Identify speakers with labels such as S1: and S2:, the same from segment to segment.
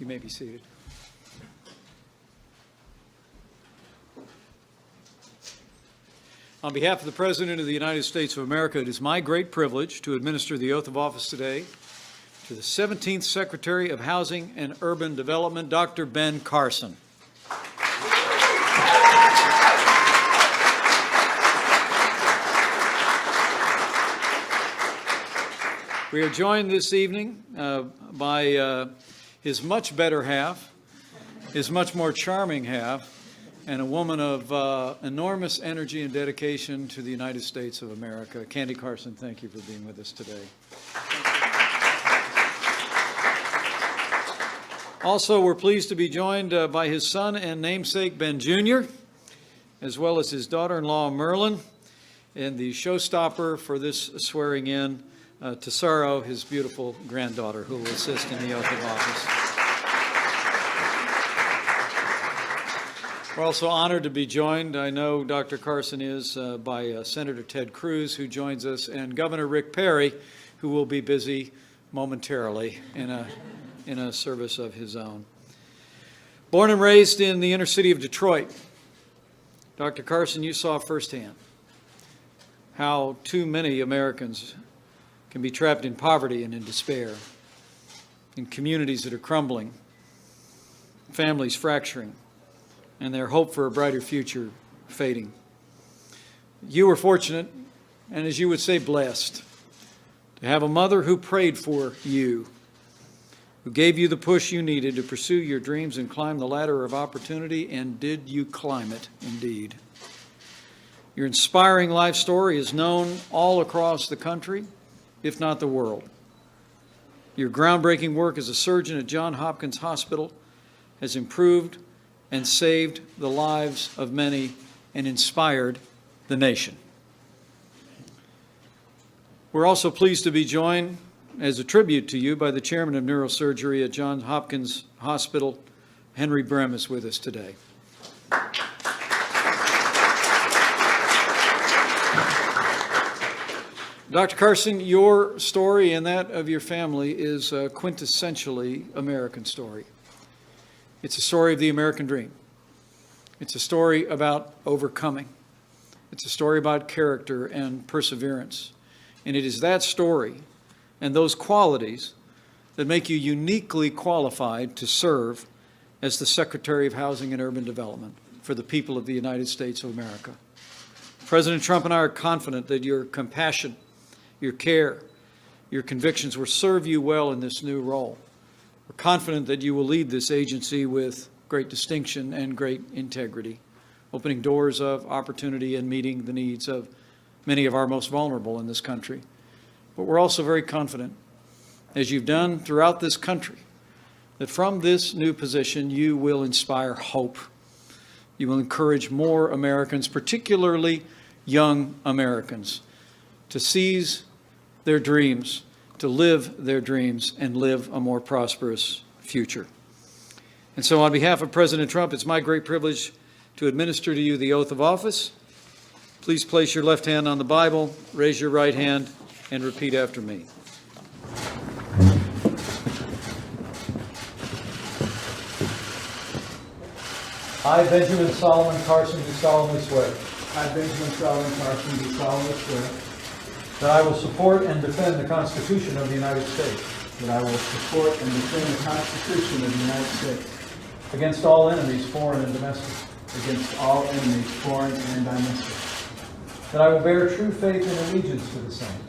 S1: You may be seated. On behalf of the President of the United States of America, it is my great privilege to administer the oath of office today to the 17th Secretary of Housing and Urban Development, Dr. Ben Carson. We are joined this evening by his much better half, his much more charming half, and a woman of enormous energy and dedication to the United States of America. Candy Carson, thank you for being with us today. Also, we're pleased to be joined by his son and namesake, Ben Jr., as well as his daughter-in-law, Merlin, and the showstopper for this swearing in, Tesoro, his beautiful granddaughter, who will assist in the oath of office. We're also honored to be joined, I know Dr. Carson is, by Senator Ted Cruz, who joins us, and Governor Rick Perry, who will be busy momentarily in a service of his own. Born and raised in the inner city of Detroit, Dr. Carson, you saw firsthand how too many Americans can be trapped in poverty and in despair, in communities that are crumbling, families fracturing, and their hope for a brighter future fading. You were fortunate, and as you would say, blessed, to have a mother who prayed for you, who gave you the push you needed to pursue your dreams and climb the ladder of opportunity, and did you climb it indeed. Your inspiring life story is known all across the country, if not the world. Your groundbreaking work as a surgeon at Johns Hopkins Hospital has improved and saved the lives of many and inspired the nation. We're also pleased to be joined as a tribute to you by the chairman of neurosurgery at Johns Hopkins Hospital. Henry Brem is with us today. Dr. Carson, your story and that of your family is a quintessentially American story. It's a story of the American dream. It's a story about overcoming. It's a story about character and perseverance. And it is that story and those qualities that make you uniquely qualified to serve as the Secretary of Housing and Urban Development for the people of the United States of America. President Trump and I are confident that your compassion, your care, your convictions will serve you well in this new role. We're confident that you will lead this agency with great distinction and great integrity, opening doors of opportunity and meeting the needs of many of our most vulnerable in this country. But we're also very confident, as you've done throughout this country, that from this new position you will inspire hope. You will encourage more Americans, particularly young Americans, to seize their dreams, to live their dreams, and live a more prosperous future. And so on behalf of President Trump, it's my great privilege to administer to you the oath of office. Please place your left hand on the Bible, raise your right hand, and repeat after me. I, Benjamin Solomon Carson, do solemnly swear
S2: I, Benjamin Solomon Carson, do solemnly swear
S1: that I will support and defend the Constitution of the United States
S2: that I will support and defend the Constitution of the United States
S1: against all enemies, foreign and domestic,
S2: against all enemies, foreign and domestic,
S1: that I will bear true faith and allegiance to the same,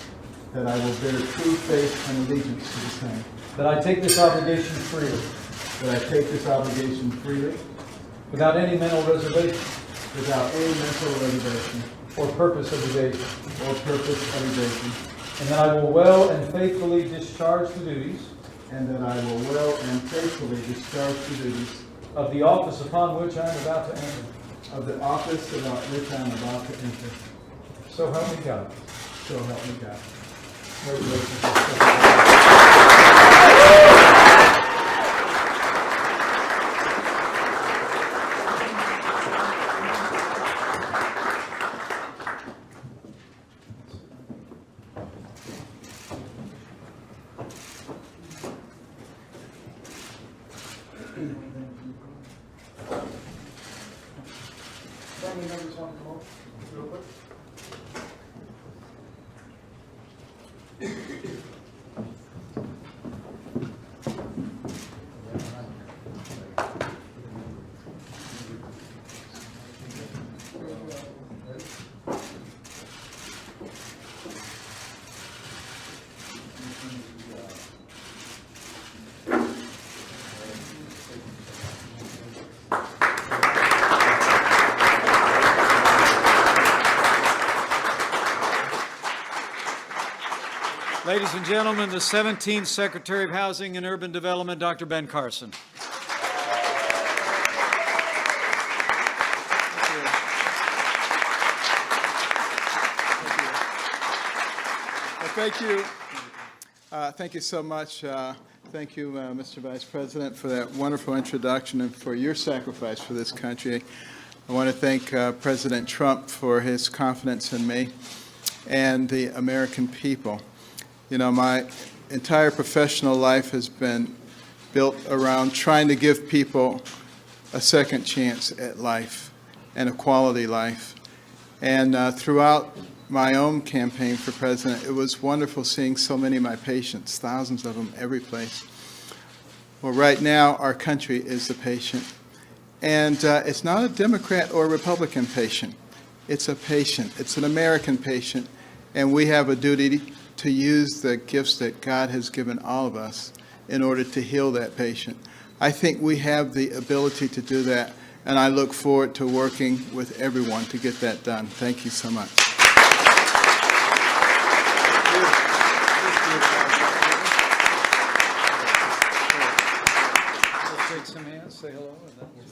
S2: that I will bear true faith and allegiance to the same,
S1: that I take this obligation freely,
S2: that I take this obligation freely,
S1: without any mental reservation
S2: without any mental reservation
S1: or purpose of evasion,
S2: or purpose of evasion,
S1: and that I will well and faithfully discharge the duties
S2: and that I will well and faithfully discharge the duties
S1: of the office upon which I am about to enter.
S2: of the office about which I am about to enter.
S1: So help me God.
S2: So help me God.
S1: Congratulations. Ladies and gentlemen, the 17th Secretary of Housing and Urban Development, Dr. Ben Carson.
S3: Thank you. Thank you so much. Thank you, Mr. Vice President, for that wonderful introduction and for your sacrifice for this country. I want to thank President Trump for his confidence in me and the American people. You know, my entire professional life has been built around trying to give people a second chance at life and a quality life. And throughout my own campaign for president, it was wonderful seeing so many of my patients, thousands of them every place. Well, right now, our country is the patient. And it's not a Democrat or Republican patient. It's a patient. It's an American patient. And we have a duty to use the gifts that God has given all of us in order to heal that patient. I think we have the ability to do that, and I look forward to working with everyone to get that done. Thank you so much.
S1: Let's take some hands, say hello, and then we'll